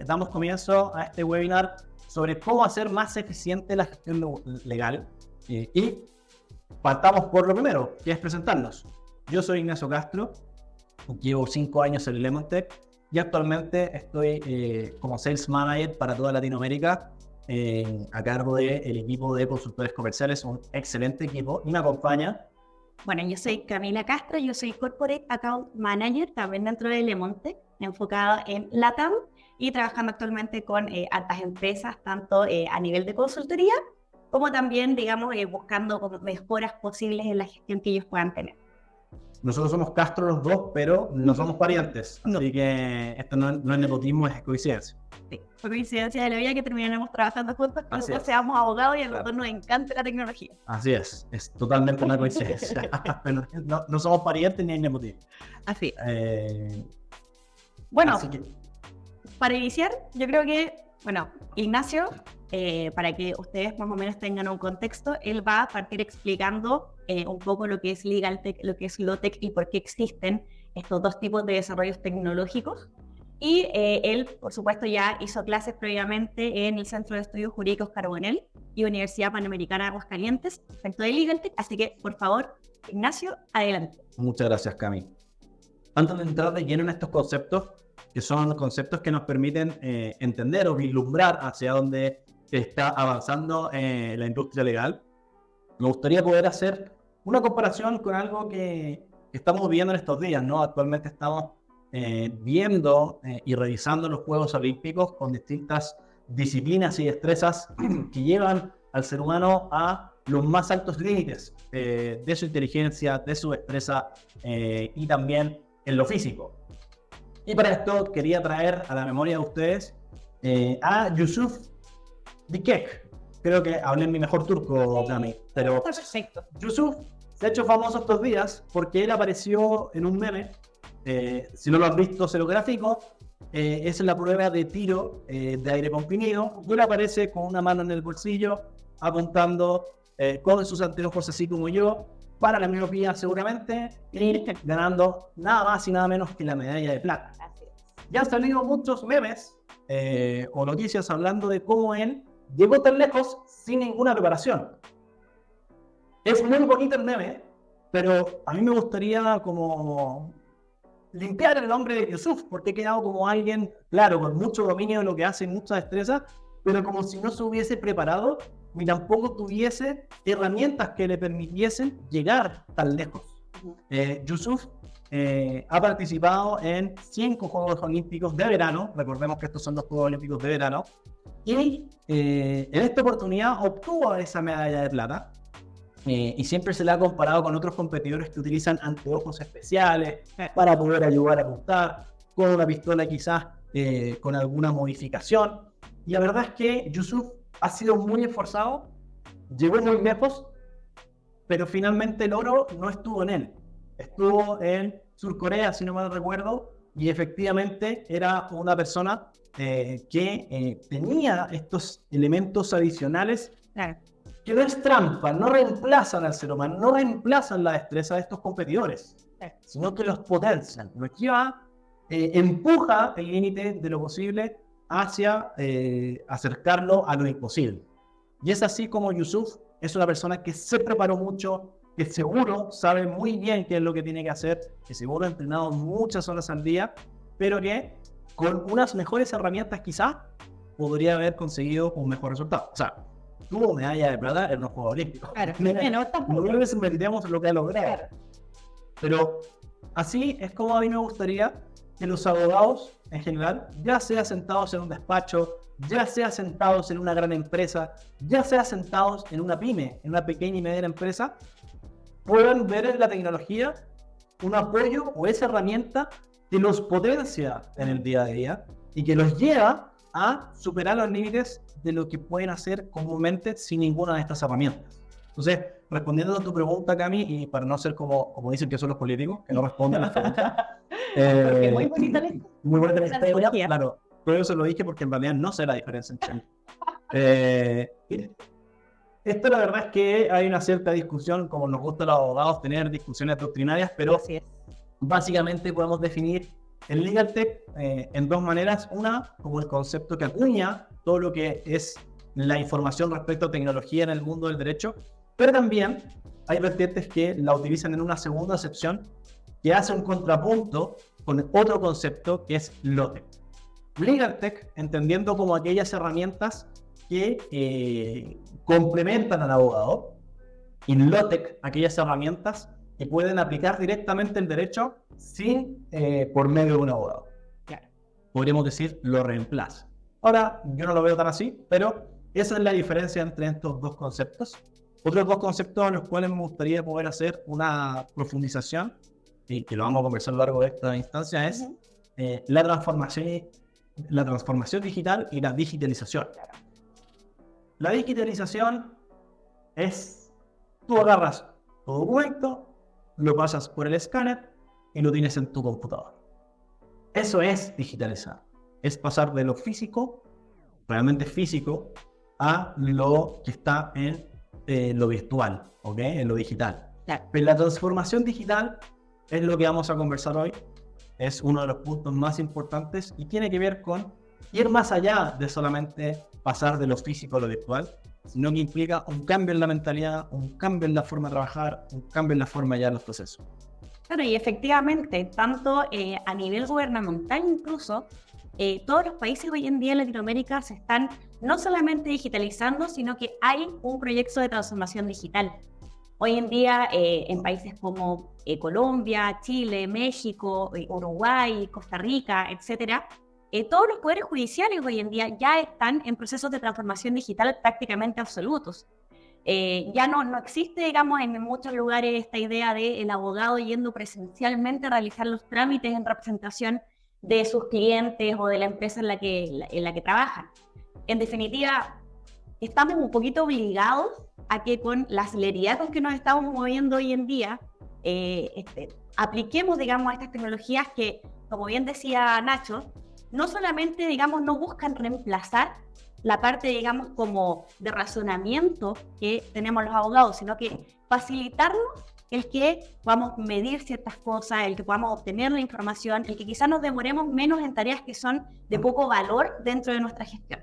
damos comienzo a este webinar sobre cómo hacer más eficiente la gestión legal. Y partamos por lo primero, que es presentarnos. Yo soy Ignacio Castro, llevo 5 años en Lemontech y actualmente estoy como Sales Manager para toda Latinoamérica, a cargo del equipo de consultores comerciales, un excelente equipo, y me acompaña. Bueno, yo soy Camila Castro, yo soy Corporate Account Manager también dentro de Lemontech, enfocada en LATAM y trabajando actualmente con altas empresas, tanto a nivel de consultoría, como también, digamos, buscando como mejoras posibles en la gestión que ellos puedan tener. Nosotros somos Castro los dos, pero no somos parientes, así que esto no es nepotismo, es coincidencia. Sí, fue coincidencia de la vida que terminaremos trabajando juntos, que nosotros seamos abogados y a los dos nos encanta la tecnología. Así es totalmente una coincidencia. no somos parientes ni hay nepotismo. Así. Bueno, así que... para iniciar, yo creo que, Ignacio, para que ustedes más o menos tengan un contexto, él va a partir explicando un poco lo que es Legal Tech, lo que es Law Tech y por qué existen estos dos tipos de desarrollos tecnológicos. Y él, por supuesto, ya hizo clases previamente en el Centro de Estudios Jurídicos Carbonell y Universidad Panamericana de Aguascalientes, respecto de Legal Tech. Así que, por favor, Ignacio, adelante. Muchas gracias, Cami. Antes de entrar de lleno en estos conceptos, que son conceptos que nos permiten entender o vislumbrar hacia dónde está avanzando la industria legal, me gustaría poder hacer una comparación con algo que estamos viendo en estos días, ¿no? Actualmente estamos viendo y revisando los Juegos Olímpicos con distintas disciplinas y destrezas que llevan al ser humano a los más altos límites de su inteligencia, de su destreza y también en lo físico. Y para esto quería traer a la memoria de ustedes a Yusuf Dikek. Creo que hablé en mi mejor turco, Dami, pero Perfecto. Yusuf se ha hecho famoso estos días porque él apareció en un meme. Si no lo han visto, se lo grafico. Es la prueba de tiro de aire comprimido. Y él aparece con una mano en el bolsillo, apuntando con sus anteojos, así como yo, para la miopía seguramente, y ganando nada más y nada menos que la medalla de plata. Ya han salido muchos memes o noticias hablando de cómo él llegó tan lejos sin ninguna preparación. Es muy bonito el meme, pero a mí me gustaría como limpiar el nombre de Yusuf, porque he quedado como alguien, claro, con mucho dominio de lo que hace y mucha destreza, pero como si no se hubiese preparado ni tampoco tuviese herramientas que le permitiesen llegar tan lejos. Yusuf ha participado en 5 Juegos Olímpicos de verano, recordemos que estos son los Juegos Olímpicos de verano, y en esta oportunidad obtuvo esa medalla de plata. Y siempre se le ha comparado con otros competidores que utilizan anteojos especiales para poder ayudar a apuntar, con una pistola quizás con alguna modificación. Y la verdad es que Yusuf ha sido muy esforzado, llegó muy lejos, pero finalmente el oro no estuvo en él. Estuvo en Surcorea, si no mal recuerdo, y efectivamente era una persona que tenía estos elementos adicionales. Claro. Que no es trampa, no reemplazan al ser humano, no reemplazan la destreza de estos competidores, sino que los potencian, los lleva, empuja el límite de lo posible hacia acercarlo a lo imposible. Y es así como Yusuf es una persona que se preparó mucho, que seguro sabe muy bien qué es lo que tiene que hacer, que seguro ha entrenado muchas horas al día, pero que con unas mejores herramientas quizás podría haber conseguido un mejor resultado. O sea, tuvo medalla de plata en los Juegos Olímpicos. Claro, no desmeritemos lo que ha logrado. Claro. Pero así es como a mí me gustaría que los abogados en general, ya sea sentados en un despacho, ya sea sentados en una gran empresa, ya sea sentados en una pyme, en una pequeña y mediana empresa, puedan ver en la tecnología un apoyo o esa herramienta que los potencia en el día a día y que los lleva a superar los límites de lo que pueden hacer comúnmente sin ninguna de estas herramientas. Entonces, respondiendo a tu pregunta, Cami, y para no ser como dicen que son los políticos, que no responden a las preguntas. Porque muy bonita la muy bonita la historia, claro. Pero eso lo dije porque en realidad no sé la diferencia entre esto la verdad es que hay una cierta discusión, como nos gusta a los abogados tener discusiones doctrinarias, pero básicamente podemos definir el Legal Tech en dos maneras. Una, como el concepto que acuña todo lo que es la información respecto a tecnología en el mundo del derecho, pero también hay vertientes que la utilizan en una segunda acepción que hace un contrapunto con otro concepto que es LawTech. Legal Tech, entendiendo como aquellas herramientas que complementan al abogado, y LawTech, aquellas herramientas que pueden aplicar directamente el derecho sin por medio de un abogado. Claro. Podríamos decir, lo reemplaza. Ahora, yo no lo veo tan así, pero esa es la diferencia entre estos dos conceptos. Otros dos conceptos en los cuales me gustaría poder hacer una profundización, y que lo vamos a conversar a lo largo de esta instancia, es la transformación digital y la digitalización. La digitalización es, tú agarras tu documento, lo pasas por el escáner y lo tienes en tu computador. Eso es digitalizar. Es pasar de lo físico, realmente físico, a lo que está en lo virtual, ¿ok? En lo digital. Claro. Pero la transformación digital es lo que vamos a conversar hoy. Es uno de los puntos más importantes y tiene que ver con ir más allá de solamente pasar de lo físico a lo virtual, sino que implica un cambio en la mentalidad, un cambio en la forma de trabajar, un cambio en la forma ya de los procesos. Claro, y efectivamente, tanto a nivel gubernamental incluso, todos los países hoy en día en Latinoamérica se están no solamente digitalizando, sino que hay un proyecto de transformación digital. Hoy en día en países como Colombia, Chile, México, Uruguay, Costa Rica, etcétera, todos los poderes judiciales hoy en día ya están en procesos de transformación digital prácticamente absolutos. Ya no existe, digamos, en muchos lugares esta idea de el abogado yendo presencialmente a realizar los trámites en representación de sus clientes o de la empresa en la que trabajan. En definitiva, estamos un poquito obligados a que con la celeridad con que nos estamos moviendo hoy en día, apliquemos, digamos, estas tecnologías que, como bien decía Nacho, no solamente, digamos, no buscan reemplazar la parte, digamos, como de razonamiento que tenemos los abogados, sino que facilitarnos el que podamos medir ciertas cosas, el que podamos obtener la información, el que quizás nos demoremos menos en tareas que son de poco valor dentro de nuestra gestión.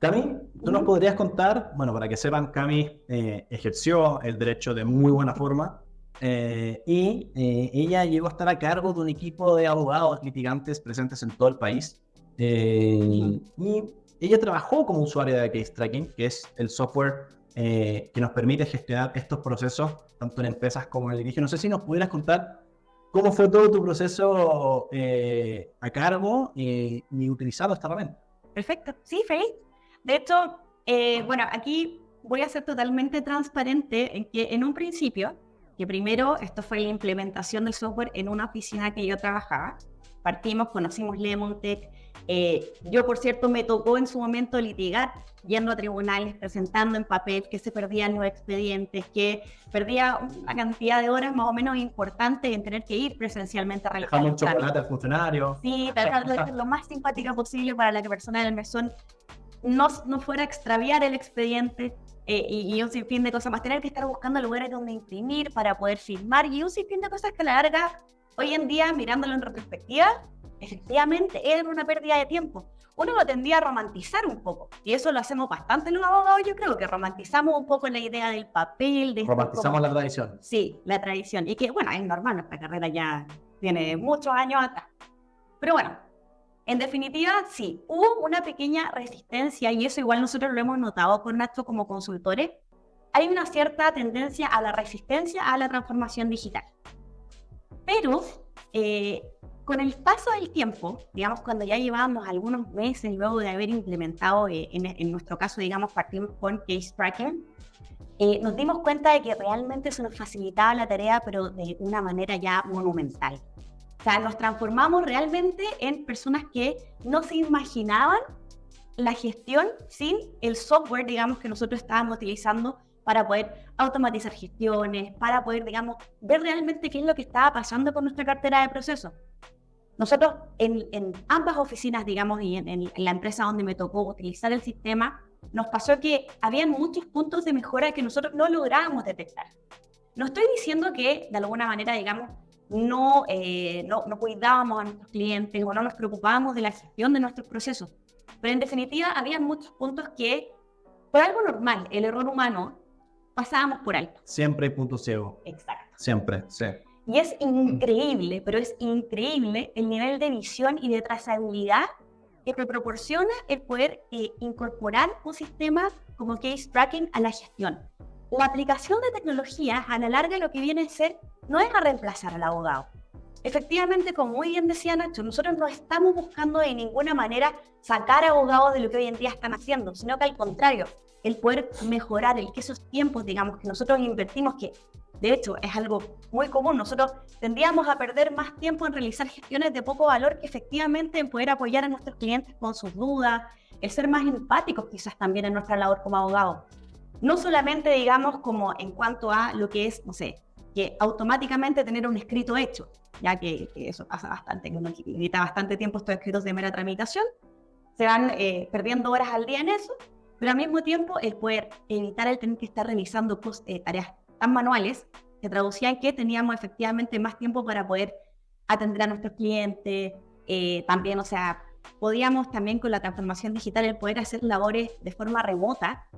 Cami, ¿tú nos podrías contar? Bueno, para que sepan, Cami ejerció el derecho de muy buena forma y ella llegó a estar a cargo de un equipo de abogados litigantes presentes en todo el país. Y ella trabajó como usuaria de Case Tracking, que es el software que nos permite gestionar estos procesos, tanto en empresas como en el litigio. No sé si nos pudieras contar cómo fue todo tu proceso a cargo y utilizando esta herramienta. Perfecto, sí, feliz. De hecho, bueno, aquí voy a ser totalmente transparente en que en un principio, que primero esto fue la implementación del software en una oficina que yo trabajaba. Partimos, conocimos LemonTech. Yo, por cierto, me tocó en su momento litigar, yendo a tribunales, presentando en papel que se perdían los expedientes, que perdía una cantidad de horas más o menos importante en tener que ir presencialmente a realizar. Dejamos un chocolate al funcionario. Sí, tratar de ser lo más simpática posible para la que persona del mesón no fuera a extraviar el expediente y un sinfín de cosas más. Tener que estar buscando lugares donde imprimir para poder firmar y un sinfín de cosas que a la larga, hoy en día, mirándolo en retrospectiva, efectivamente era una pérdida de tiempo. Uno lo tendía a romantizar un poco, y eso lo hacemos bastante los abogados. Yo creo que romantizamos un poco la idea del papel. Romantizamos la tradición. Sí, la tradición. Y que, bueno, es normal, nuestra carrera ya tiene muchos años atrás. Pero bueno, en definitiva, sí, hubo una pequeña resistencia, y eso igual nosotros lo hemos notado con Nacho como consultores. Hay una cierta tendencia a la resistencia a la transformación digital. Pero con el paso del tiempo, digamos, cuando ya llevábamos algunos meses luego de haber implementado, en nuestro caso, digamos, partimos con Case Tracking, nos dimos cuenta de que realmente se nos facilitaba la tarea, pero de una manera ya monumental. O sea, nos transformamos realmente en personas que no se imaginaban la gestión sin el software, digamos, que nosotros estábamos utilizando para poder automatizar gestiones, para poder, digamos, ver realmente qué es lo que estaba pasando con nuestra cartera de procesos. Nosotros en ambas oficinas, digamos, y en la empresa donde me tocó utilizar el sistema, nos pasó que habían muchos puntos de mejora que nosotros no lográbamos detectar. No estoy diciendo que, de alguna manera, digamos, no cuidábamos a nuestros clientes o no nos preocupábamos de la gestión de nuestros procesos. Pero en definitiva, había muchos puntos que, por algo normal, el error humano, pasábamos por alto. Siempre hay puntos ciegos. Exacto. Siempre, sí. Y es increíble, pero es increíble el nivel de visión y de trazabilidad que te proporciona el poder incorporar un sistema como case tracking a la gestión. La aplicación de tecnología, a la larga, lo que viene a ser, no es a reemplazar al abogado. Efectivamente, como muy bien decía Nacho, nosotros no estamos buscando de ninguna manera sacar abogados de lo que hoy en día están haciendo, sino que al contrario, el poder mejorar, el que esos tiempos, digamos, que nosotros invertimos, que de hecho es algo muy común, nosotros tendríamos a perder más tiempo en realizar gestiones de poco valor que efectivamente en poder apoyar a nuestros clientes con sus dudas, el ser más empáticos quizás también en nuestra labor como abogados. No solamente, digamos, como en cuanto a lo que es, no sé, que automáticamente tener un escrito hecho, ya que eso pasa bastante, que uno necesita bastante tiempo estos escritos de mera tramitación, se van perdiendo horas al día en eso, pero al mismo tiempo el poder evitar el tener que estar revisando tareas tan manuales, que traducían que teníamos efectivamente más tiempo para poder atender a nuestros clientes, también, o sea, podíamos también con la transformación digital el poder hacer labores de forma remota,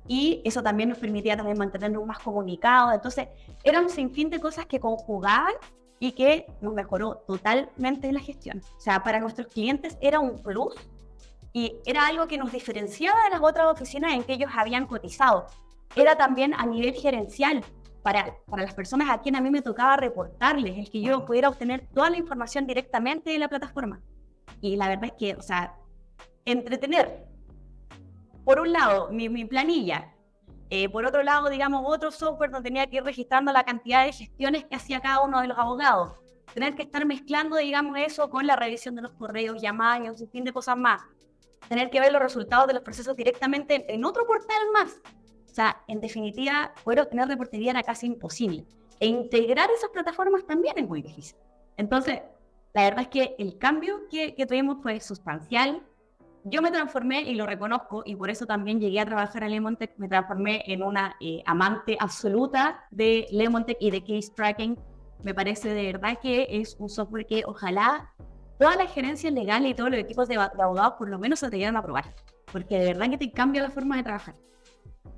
y eso también nos permitía también mantenernos más comunicados. Entonces, era un sinfín de cosas que conjugaban y que nos mejoró totalmente la gestión. O sea, para nuestros clientes era un plus y era algo que nos diferenciaba de las otras oficinas en que ellos habían cotizado. Era también a nivel gerencial, para las personas a quien a mí me tocaba reportarles, el que yo pudiera obtener toda la información directamente de la plataforma. Y la verdad es que, o sea, entretener, por un lado, mi planilla, por otro lado, digamos, otro software donde tenía que ir registrando la cantidad de gestiones que hacía cada uno de los abogados, tener que estar mezclando, digamos, eso con la revisión de los correos, llamadas y un sinfín de cosas más, tener que ver los resultados de los procesos directamente en otro portal más. O sea, en definitiva, poder obtener reportería era casi imposible. E integrar esas plataformas también es muy difícil. Entonces, la verdad es que el cambio que tuvimos fue sustancial. Yo me transformé, y lo reconozco, y por eso también llegué a trabajar en Lemontech, me transformé en una amante absoluta de Lemontech y de Case Tracking. Me parece de verdad que es un software que ojalá todas las gerencias legales y todos los equipos de abogados por lo menos se atrevieran a probar, porque de verdad que te cambia la forma de trabajar.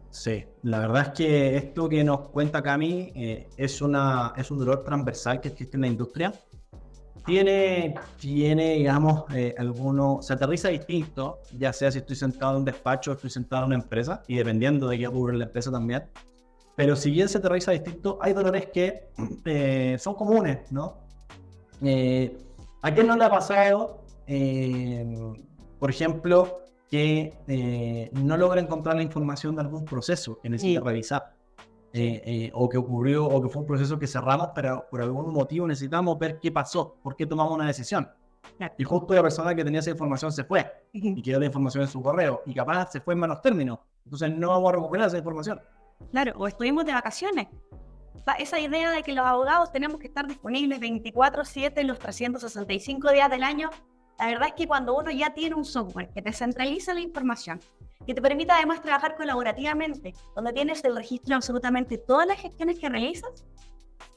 Sí, la verdad es que esto que nos cuenta Cami es un dolor transversal que existe en la industria. Tiene digamos, se aterriza distinto, ya sea si estoy sentado en un despacho o estoy sentado en una empresa, y dependiendo de qué ocurre en la empresa también. Pero si bien se aterriza distinto, hay dolores que son comunes, ¿no? ¿A quién no le ha pasado, por ejemplo, que no logra encontrar la información de algún proceso que necesita revisar? O que ocurrió, o que fue un proceso que cerramos, pero por algún motivo necesitamos ver qué pasó, por qué tomamos una decisión. Claro. Y justo la persona que tenía esa información se fue y quedó la información en su correo, y capaz se fue en malos términos. Entonces no vamos a recuperar esa información. Claro, o estuvimos de vacaciones. Esa idea de que los abogados tenemos que estar disponibles 24/7 los 365 días del año, la verdad es que cuando uno ya tiene un software que te centraliza la información, que te permite además trabajar colaborativamente, donde tienes el registro de absolutamente todas las gestiones que realizas,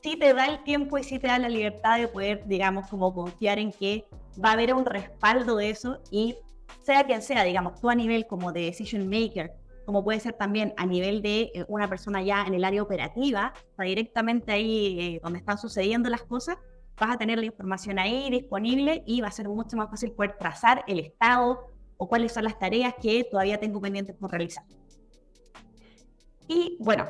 sí te da el tiempo y sí te da la libertad de poder, digamos, como confiar en que va a haber un respaldo de eso, y sea quien sea, digamos, tú a nivel como de decision maker, como puede ser también a nivel de una persona ya en el área operativa, o sea, directamente ahí donde están sucediendo las cosas, vas a tener la información ahí disponible y va a ser mucho más fácil poder trazar el estado o cuáles son las tareas que todavía tengo pendientes por realizar. Y bueno,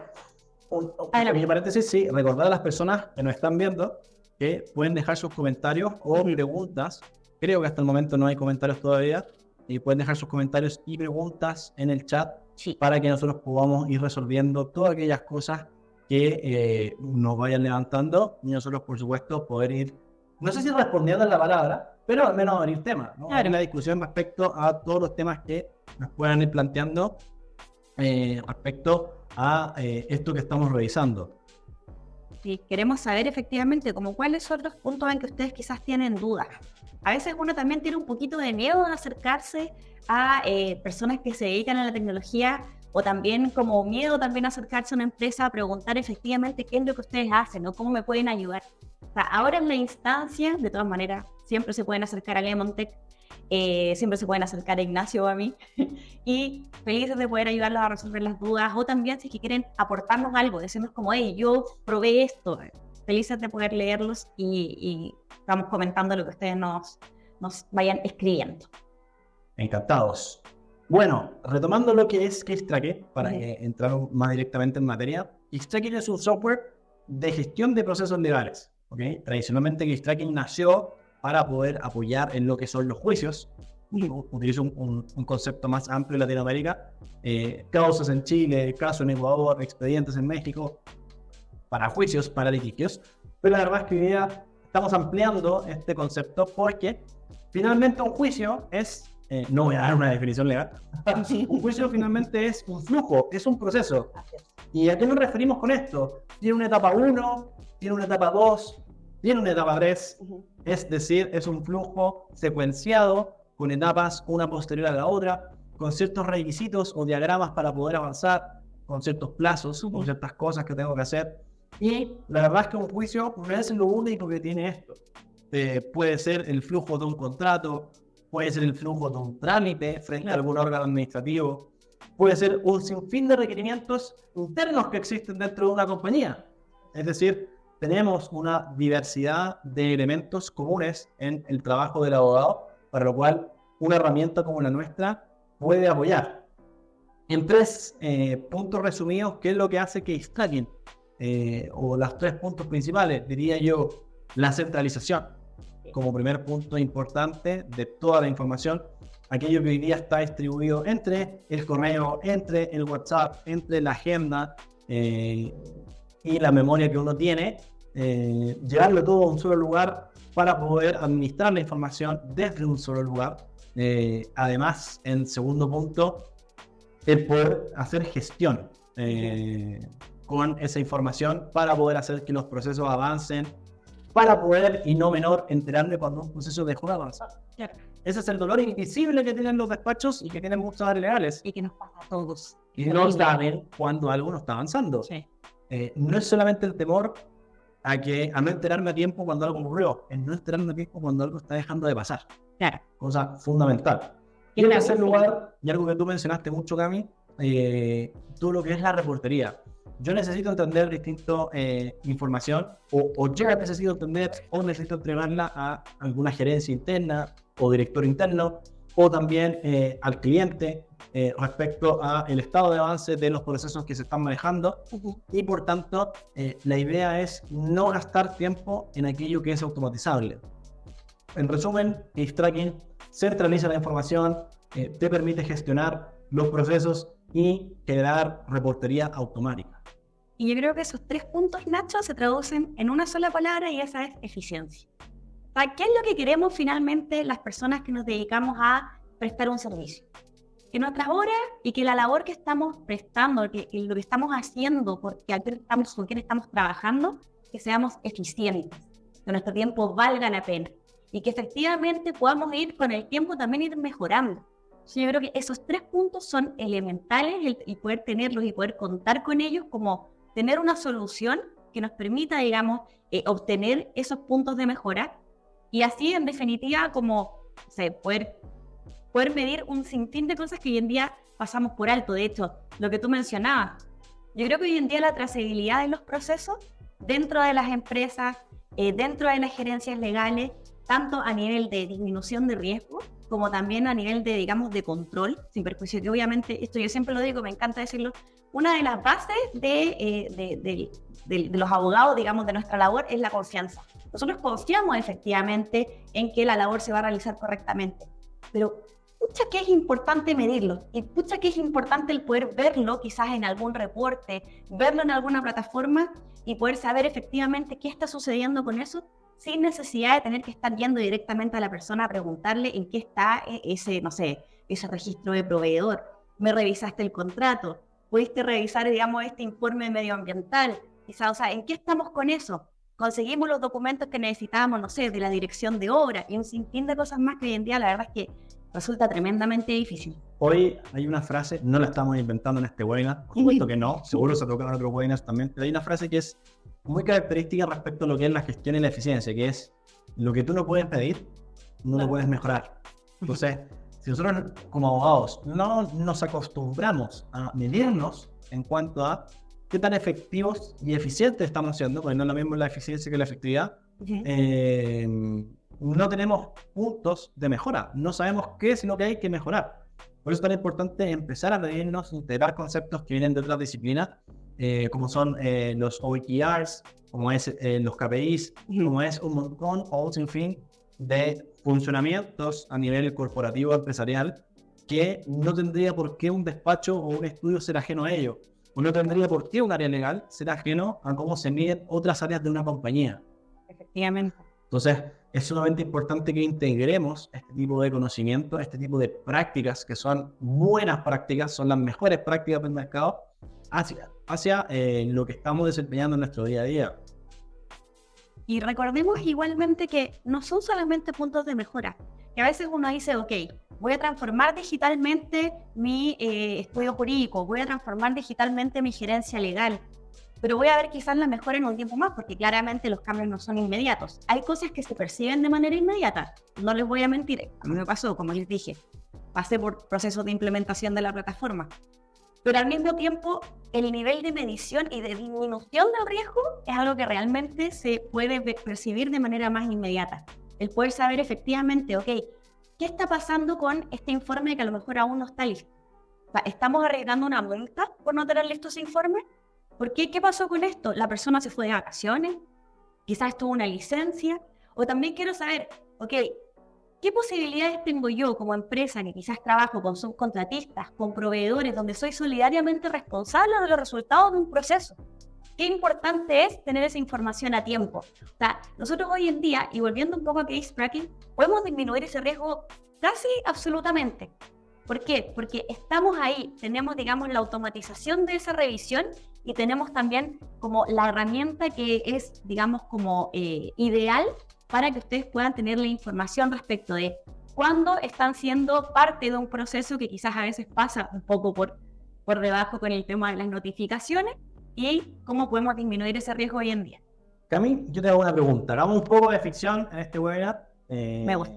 en paréntesis, sí, recordar a las personas que nos están viendo que pueden dejar sus comentarios o preguntas. Creo que hasta el momento no hay comentarios todavía, y pueden dejar sus comentarios y preguntas en el chat, para que nosotros podamos ir resolviendo todas aquellas cosas que nos vayan levantando, y nosotros, por supuesto, poder ir, no sé si respondiendo a la palabra, pero al menos abrir temas, ¿no? Claro. Una discusión respecto a todos los temas que nos puedan ir planteando respecto a esto que estamos revisando. Sí, queremos saber efectivamente como cuáles son los puntos en que ustedes quizás tienen dudas. A veces uno también tiene un poquito de miedo de acercarse a personas que se dedican a la tecnología o también como miedo también a acercarse a una empresa a preguntar efectivamente qué es lo que ustedes hacen o cómo me pueden ayudar. O sea, ahora en la instancia, de todas maneras, siempre se pueden acercar a Lemontech, siempre se pueden acercar a Ignacio o a mí y felices de poder ayudarlos a resolver las dudas, o también si es que quieren aportarnos algo, decirnos como, hey, yo probé esto, felices de poder leerlos y vamos comentando lo que ustedes nos vayan escribiendo. Encantados. Bueno, retomando lo que es CaseTracker, para que entramos más directamente en materia, CaseTracker es un software de gestión de procesos legales. ¿Okay? Tradicionalmente CaseTracker nació para poder apoyar en lo que son los juicios. Utilizo un concepto más amplio en Latinoamérica, causas en Chile, casos en Ecuador, expedientes en México, para juicios, para litigios. Pero la verdad es que hoy día estamos ampliando este concepto porque finalmente un juicio es, no voy a dar una definición legal, un juicio finalmente es un flujo, es un proceso. ¿Y a qué nos referimos con esto? Tiene una etapa 1, tiene una etapa 2, tiene una etapa 3, es decir, es un flujo secuenciado con etapas una posterior a la otra, con ciertos requisitos o diagramas para poder avanzar, con ciertos plazos, con ciertas cosas que tengo que hacer. Y la verdad es que un juicio no es lo único que tiene esto. Puede ser el flujo de un contrato, puede ser el flujo de un trámite frente a algún órgano administrativo, puede ser un sinfín de requerimientos internos que existen dentro de una compañía. Es decir, tenemos una diversidad de elementos comunes en el trabajo del abogado, para lo cual una herramienta como la nuestra puede apoyar. En 3 puntos resumidos, ¿qué es lo que hace CaseTracker? O los 3 puntos principales, diría yo, la centralización como primer punto importante de toda la información, aquello que hoy día está distribuido entre el correo, entre el WhatsApp, entre la agenda y la memoria que uno tiene, llevarlo todo a un solo lugar para poder administrar la información desde un solo lugar. Además, en segundo punto, el poder hacer gestión con esa información para poder hacer que los procesos avancen, para poder, y no menor, enterarme cuando un proceso dejó de avanzar. Claro. Ese es el dolor invisible que tienen los despachos y que tienen muchos áreas legales. Y que nos pasa a todos. Y no saben cuando algo no está avanzando. Sí. No es solamente el temor a no enterarme a tiempo cuando algo ocurrió, es no enterarme a tiempo cuando algo está dejando de pasar. Claro. Cosa fundamental. Y en tercer lugar, y algo que tú mencionaste mucho, Cami, todo lo que es la reportería. Yo necesito entender distinta información, o ya necesito entender, o necesito entregarla a alguna gerencia interna, o director interno, o también al cliente, respecto al estado de avance de los procesos que se están manejando. Y por tanto, la idea es no gastar tiempo en aquello que es automatizable. En resumen, CaseTracker centraliza la información, te permite gestionar los procesos y generar reportería automática. Y yo creo que esos 3 puntos, Nacho, se traducen en una sola palabra, y esa es eficiencia. O sea, ¿qué es lo que queremos finalmente las personas que nos dedicamos a prestar un servicio? Que nuestras horas y que la labor que estamos prestando, que lo que estamos haciendo, porque con quién estamos trabajando, que seamos eficientes, que nuestro tiempo valga la pena y que efectivamente podamos ir con el tiempo también ir mejorando. Yo creo que esos 3 puntos son elementales, el poder tenerlos y poder contar con ellos, como tener una solución que nos permita, digamos, obtener esos puntos de mejora, y así, en definitiva, como poder medir un sinfín de cosas que hoy en día pasamos por alto. De hecho, lo que tú mencionabas, yo creo que hoy en día la trazabilidad de los procesos dentro de las empresas, dentro de las gerencias legales, tanto a nivel de disminución de riesgo, como también a nivel de, digamos, de control, sin perjuicio que obviamente, esto yo siempre lo digo, me encanta decirlo, una de las bases de los abogados, digamos, de nuestra labor es la confianza. Nosotros confiamos efectivamente en que la labor se va a realizar correctamente, pero pucha que es importante medirlo, y pucha que es importante el poder verlo quizás en algún reporte, verlo en alguna plataforma y poder saber efectivamente qué está sucediendo con eso, sin necesidad de tener que estar yendo directamente a la persona a preguntarle en qué está ese, no sé, ese registro de proveedor. ¿Me revisaste el contrato? ¿Pudiste revisar, digamos, este informe medioambiental? Quizá, o sea, ¿en qué estamos con eso? ¿Conseguimos los documentos que necesitábamos, no sé, de la dirección de obra? Y un sinfín de cosas más que hoy en día la verdad es que resulta tremendamente difícil. Hoy hay una frase, no la estamos inventando en este webinar, por supuesto que no, seguro se toca en otros webinars también, pero hay una frase que es muy característica respecto a lo que es la gestión y la eficiencia, que es lo que tú no puedes pedir, no lo puedes mejorar. Entonces, si nosotros como abogados no nos acostumbramos a medirnos en cuanto a qué tan efectivos y eficientes estamos siendo, porque no es lo mismo la eficiencia que la efectividad, no tenemos puntos de mejora, no sabemos qué es lo que hay que mejorar. Por eso es tan importante empezar a medirnos, integrar conceptos que vienen de otras disciplinas, como son los OKRs, como es los KPIs, como es un montón o un sinfín de funcionamientos a nivel corporativo empresarial que no tendría por qué un despacho o un estudio ser ajeno a ello, o no tendría por qué un área legal ser ajeno a cómo se miden otras áreas de una compañía. Efectivamente. Entonces, es sumamente importante que integremos este tipo de conocimientos, este tipo de prácticas que son buenas prácticas, son las mejores prácticas del mercado hacia lo que estamos desempeñando en nuestro día a día. Y recordemos igualmente que no son solamente puntos de mejora, que a veces uno dice, ok, voy a transformar digitalmente mi estudio jurídico, voy a transformar digitalmente mi gerencia legal, pero voy a ver quizás la mejora en un tiempo más, porque claramente los cambios no son inmediatos. Hay cosas que se perciben de manera inmediata, no les voy a mentir, a mí me pasó, como les dije, pasé por procesos de implementación de la plataforma, pero al mismo tiempo el nivel de medición y de disminución del riesgo es algo que realmente se puede percibir de manera más inmediata. El poder saber efectivamente, ok, ¿qué está pasando con este informe que a lo mejor aún no está listo? O sea, ¿estamos arriesgando una multa por no tener listo ese informe? ¿Por qué? ¿Qué pasó con esto? ¿La persona se fue de vacaciones? ¿Quizás tuvo una licencia? O también quiero saber, ok, ¿qué posibilidades tengo yo como empresa que quizás trabajo con subcontratistas, con proveedores, donde soy solidariamente responsable de los resultados de un proceso? Qué importante es tener esa información a tiempo. O sea, nosotros hoy en día, y volviendo un poco a case tracking, podemos disminuir ese riesgo casi absolutamente. ¿Por qué? Porque estamos ahí, tenemos, digamos, la automatización de esa revisión y tenemos también como la herramienta que es, digamos, como ideal para que ustedes puedan tener la información respecto de cuándo están siendo parte de un proceso que quizás a veces pasa un poco por debajo con el tema de las notificaciones y cómo podemos disminuir ese riesgo hoy en día. Cami, yo te hago una pregunta. Hagamos un poco de ficción en este webinar. Me gusta.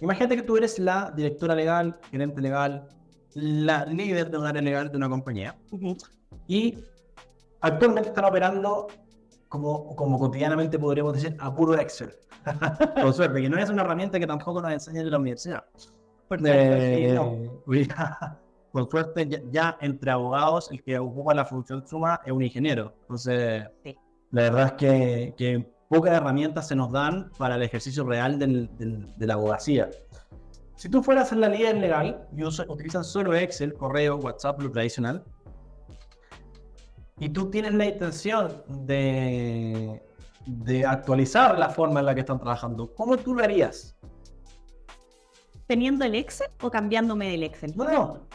Imagínate que tú eres la directora legal, gerente legal, la líder de un área legal de una compañía. Y actualmente están operando como cotidianamente podríamos decir, a puro Excel. Con suerte, que no es una herramienta que tampoco nos enseñan en la universidad. Con suerte, ya entre abogados, el que ocupa la función suma es un ingeniero. Entonces, sí, la verdad es que pocas herramientas se nos dan para el ejercicio real de la abogacía. Si tú fueras la líder legal y utilizan solo Excel, correo, WhatsApp, lo tradicional, y tú tienes la intención de actualizar la forma en la que están trabajando, ¿cómo tú lo harías? ¿Teniendo el Excel o cambiándome del Excel? No.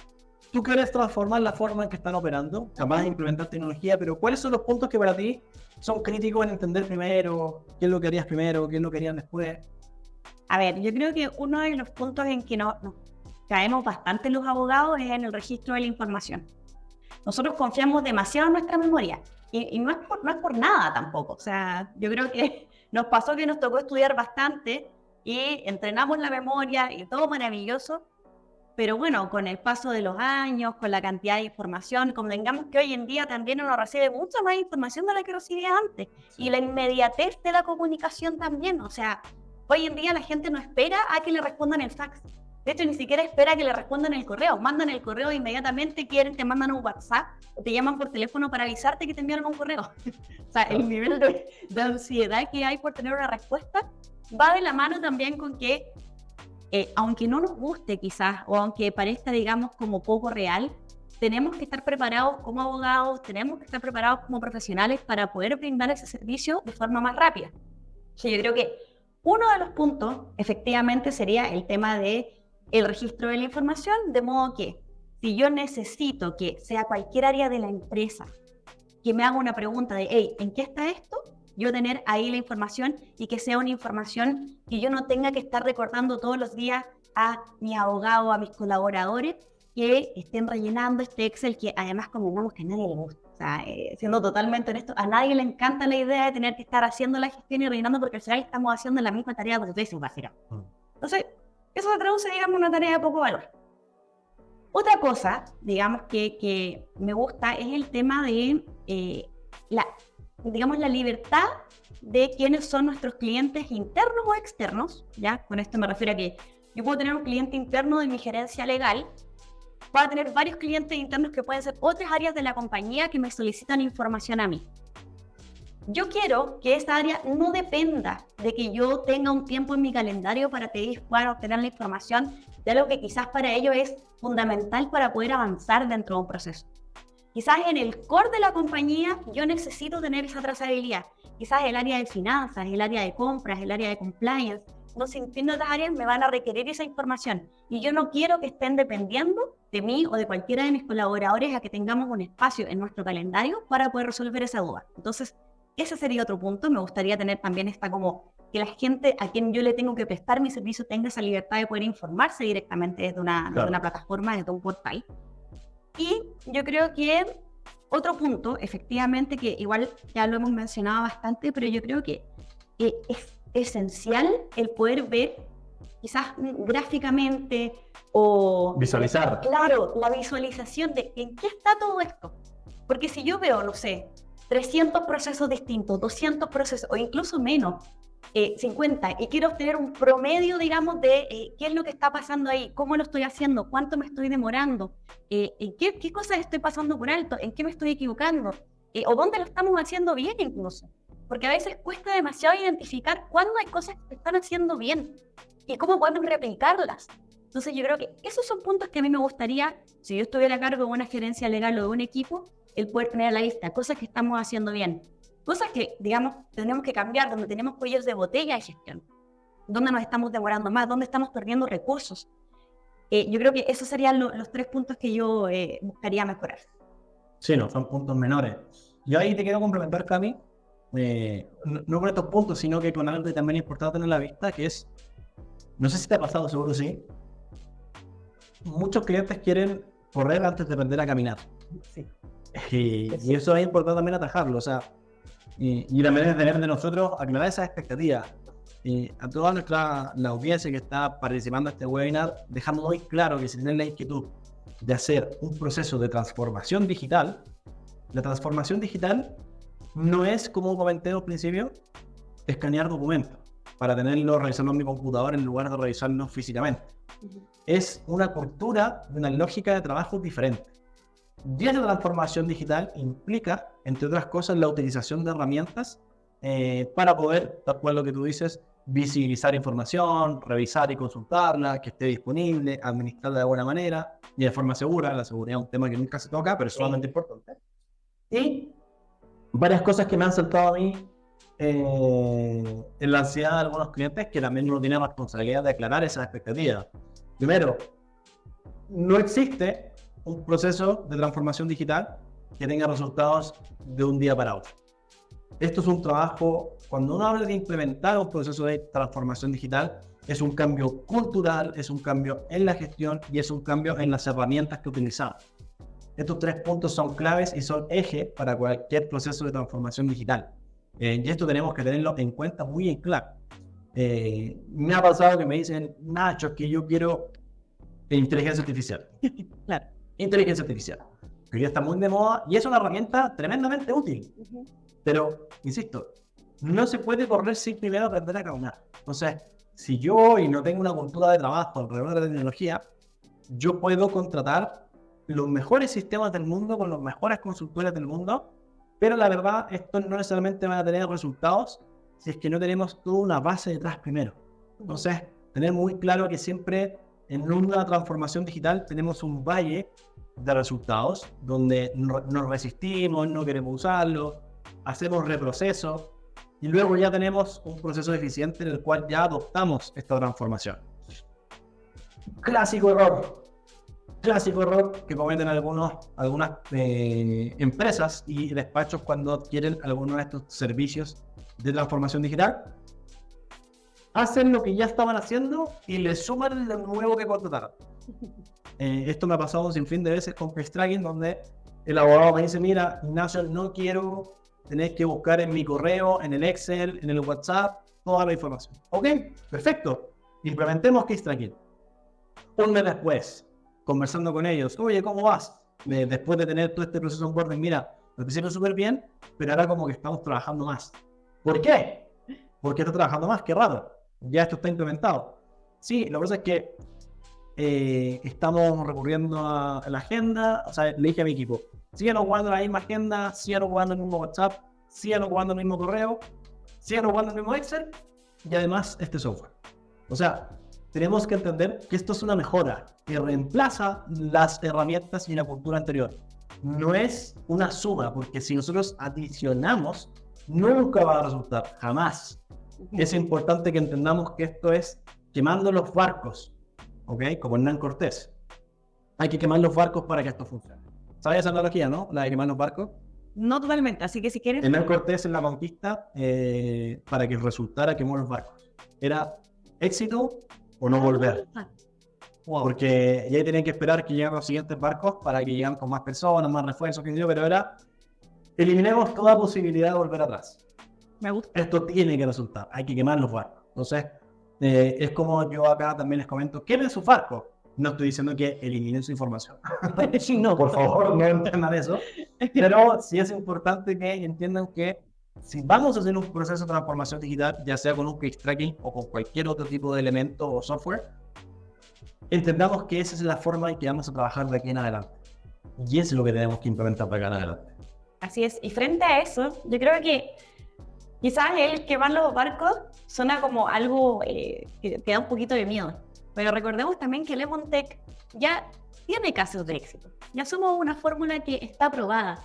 Tú quieres transformar la forma en que están operando, capaz de implementar tecnología, pero ¿cuáles son los puntos que para ti son críticos en entender primero? ¿Qué es lo que harías primero? ¿Qué es lo que harían después? A ver, yo creo que uno de los puntos en que nos caemos bastante los abogados es en el registro de la información. Nosotros confiamos demasiado en nuestra memoria y no es por nada tampoco. O sea, yo creo que nos pasó que nos tocó estudiar bastante y entrenamos la memoria y todo maravilloso, pero bueno, con el paso de los años, con la cantidad de información, convengamos que hoy en día también uno recibe mucha más información de la que recibía antes. Sí. Y la inmediatez de la comunicación también. O sea, hoy en día la gente no espera a que le respondan el fax. De hecho, ni siquiera espera que le respondan el correo. Mandan el correo inmediatamente, te mandan un WhatsApp o te llaman por teléfono para avisarte que te enviaron un correo. O sea, el nivel de ansiedad que hay por tener una respuesta va de la mano también con que aunque no nos guste quizás, o aunque parezca, digamos, como poco real, tenemos que estar preparados como abogados, tenemos que estar preparados como profesionales para poder brindar ese servicio de forma más rápida. Yo creo que uno de los puntos, efectivamente, sería el tema de el registro de la información, de modo que si yo necesito que sea cualquier área de la empresa que me haga una pregunta de, hey, ¿en qué está esto?, yo tener ahí la información y que sea una información que yo no tenga que estar recordando todos los días a mis abogados, a mis colaboradores, que estén rellenando este Excel que además convengamos que a nadie le gusta. O sea, siendo totalmente honesto, a nadie le encanta la idea de tener que estar haciendo la gestión y rellenando porque al final estamos haciendo la misma tarea dos veces, básicamente. Entonces, eso se traduce, digamos, en una tarea de poco valor. Otra cosa, digamos, que me gusta es el tema de la libertad de quiénes son nuestros clientes internos o externos, ¿ya? Con esto me refiero a que yo puedo tener un cliente interno de mi gerencia legal, puedo tener varios clientes internos que pueden ser otras áreas de la compañía que me solicitan información a mí. Yo quiero que esa área no dependa de que yo tenga un tiempo en mi calendario para que ellos puedan obtener la información de algo que quizás para ellos es fundamental para poder avanzar dentro de un proceso. Quizás en el core de la compañía yo necesito tener esa trazabilidad. Quizás el área de finanzas, el área de compras, el área de compliance, no sé, en otras áreas me van a requerir esa información. Y yo no quiero que estén dependiendo de mí o de cualquiera de mis colaboradores a que tengamos un espacio en nuestro calendario para poder resolver esa duda. Entonces, ese sería otro punto. Me gustaría tener también esta como que la gente a quien yo le tengo que prestar mi servicio tenga esa libertad de poder informarse directamente desde una plataforma, desde un portal. Y yo creo que otro punto, efectivamente, que igual ya lo hemos mencionado bastante, pero yo creo que es esencial el poder ver quizás gráficamente o visualizar. Claro, la visualización de en qué está todo esto. Porque si yo veo, no sé, 300 procesos distintos, 200 procesos o incluso menos, 50, y quiero obtener un promedio, digamos, de qué es lo que está pasando ahí, cómo lo estoy haciendo, cuánto me estoy demorando, qué cosas estoy pasando por alto, en qué me estoy equivocando, o dónde lo estamos haciendo bien incluso. Porque a veces cuesta demasiado identificar cuándo hay cosas que se están haciendo bien y cómo podemos replicarlas. Entonces yo creo que esos son puntos que a mí me gustaría, si yo estuviera a cargo de una gerencia legal o de un equipo, el poder tener a la vista cosas que estamos haciendo bien. Cosas que, digamos, tenemos que cambiar, donde tenemos cuellos de botella de gestión, donde nos estamos demorando más, donde estamos perdiendo recursos. Yo creo que esos serían los 3 puntos que yo buscaría mejorar. Sí, no, son puntos menores. Yo ahí te quiero complementar, Cami, no con estos puntos, sino que con algo que también es importante tener a la vista, que es, no sé si te ha pasado, seguro sí, muchos clientes quieren correr antes de aprender a caminar. Sí. Y eso es importante también atajarlo, o sea, y también es deber de nosotros aclarar esas expectativas. A toda la audiencia que está participando en este webinar, dejando muy claro que si tienen la inquietud de hacer un proceso de transformación digital, la transformación digital no es, como comenté al principio, escanear documentos para tenerlos, revisarlos en mi computador en lugar de revisarlos físicamente. Es una cultura, una lógica de trabajo diferente. Y esa transformación digital implica, entre otras cosas, la utilización de herramientas para poder, tal cual lo que tú dices, visibilizar información, revisar y consultarla, que esté disponible, administrarla de buena manera y de forma segura. La seguridad es un tema que nunca se toca, pero es sumamente importante. Y varias cosas que me han saltado a mí en la ansiedad de algunos clientes, que también uno tiene la responsabilidad de aclarar esas expectativas. Primero, no existe un proceso de transformación digital que tenga resultados de un día para otro. Esto es un trabajo, cuando uno habla de implementar un proceso de transformación digital, es un cambio cultural, es un cambio en la gestión y es un cambio en las herramientas que utilizamos. Estos 3 puntos son claves y son eje para cualquier proceso de transformación digital. Y esto tenemos que tenerlo en cuenta muy en claro. Me ha pasado que me dicen, Nacho, que yo quiero inteligencia artificial. Claro. Inteligencia artificial, que ya está muy de moda y es una herramienta tremendamente útil. Pero, insisto, no se puede correr sin primero aprender a caminar. Entonces, si yo hoy no tengo una cultura de trabajo alrededor de la tecnología, yo puedo contratar los mejores sistemas del mundo con los mejores consultores del mundo, pero la verdad, esto no necesariamente va a tener resultados si es que no tenemos toda una base detrás primero. Entonces, tener muy claro que siempre en una transformación digital tenemos un valle de resultados donde nos resistimos, no queremos usarlo, hacemos reproceso y luego ya tenemos un proceso eficiente en el cual ya adoptamos esta transformación. Clásico error que cometen algunas empresas y despachos cuando adquieren algunos de estos servicios de transformación digital. hacen lo que ya estaban haciendo y le suman lo nuevo que contrataron. Esto me ha pasado un sinfín de veces con case tracking, donde el abogado me dice, mira, Ignacio, no quiero tener que buscar en mi correo, en el Excel, en el WhatsApp, toda la información. Ok, perfecto. Implementemos case tracking. Un mes después, conversando con ellos, oye, ¿cómo vas? Después de tener todo este proceso de onboarding, mira, lo hicieron súper bien, pero ahora como que estamos trabajando más. ¿Por qué? ¿Por qué está trabajando más? Qué raro. Ya esto está implementado. Sí, lo que pasa es que estamos recurriendo a la agenda. O sea, le dije a mi equipo, sigan ocupando la misma agenda, sigan ocupando el mismo WhatsApp, sigan ocupando el mismo correo, sigan ocupando el mismo Excel y además este software. O sea, tenemos que entender que esto es una mejora que reemplaza las herramientas y la cultura anterior. No es una suma, porque si nosotros adicionamos, nunca va a resultar, jamás. Es importante que entendamos que esto es quemando los barcos, ¿ok? Como Hernán Cortés. Hay que quemar los barcos para que esto funcione. ¿Sabes esa analogía, no? La de quemar los barcos. No totalmente, así que si quieres... Hernán Cortés en la conquista, para que resultara quemó los barcos. Era éxito o no volver. Wow. Porque ya tenían que esperar que llegaran los siguientes barcos para que llegaran con más personas, más refuerzos, pero ahora eliminemos toda posibilidad de volver atrás. Me gusta. Esto tiene que resultar, hay que quemar los barcos. Entonces, es como yo acá también les comento, quemen sus barcos. No estoy diciendo que eliminen su información. No, por favor, no entiendan eso. Pero sí es importante que entiendan que si vamos a hacer un proceso de transformación digital, ya sea con un case tracking o con cualquier otro tipo de elemento o software, entendamos que esa es la forma en que vamos a trabajar de aquí en adelante. Y es lo que tenemos que implementar para acá en adelante. Así es. Y frente a eso, yo creo que quizás el quemar los barcos suena como algo que da un poquito de miedo. Pero recordemos también que LemonTech ya tiene casos de éxito. Ya somos una fórmula que está probada.